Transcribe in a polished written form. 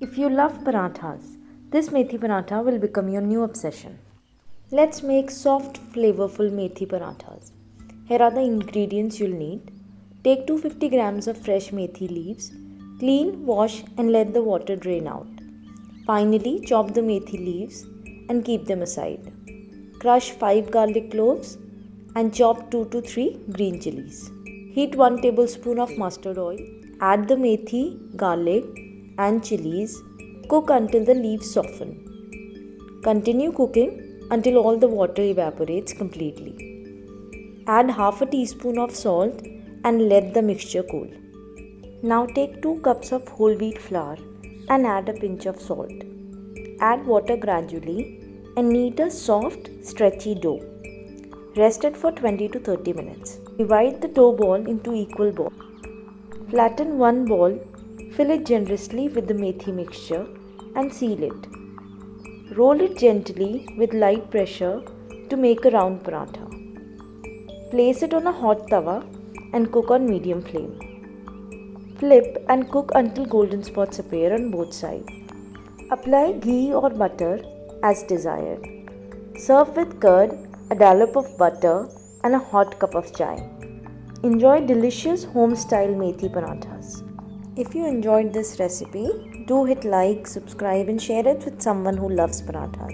If you love paranthas, this methi paratha will become your new obsession. Let's make soft, flavorful methi parathas. Here are the ingredients you'll need. Take 250 grams of fresh methi leaves. Clean, wash and let the water drain out. Finally, chop the methi leaves and keep them aside. Crush 5 garlic cloves and chop 2 to 3 green chillies. Heat 1 tablespoon of mustard oil. Add the methi, garlic and chillies. Cook until the leaves soften. Continue cooking until all the water evaporates completely. Add half a teaspoon of salt and let the mixture cool. Now take 2 cups of whole wheat flour and add a pinch of salt. Add water gradually and knead a soft, stretchy dough. Rest it for 20 to 30 minutes. Divide the dough ball into equal balls. Flatten one ball, fill it generously with the methi mixture and seal it. Roll it gently with light pressure to make a round paratha. Place it on a hot tawa and cook on medium flame. Flip and cook until golden spots appear on both sides. Apply ghee or butter as desired. Serve with curd, a dollop of butter and a hot cup of chai. Enjoy delicious home-style methi paranthas. If you enjoyed this recipe, do hit like, subscribe and share it with someone who loves paranthas.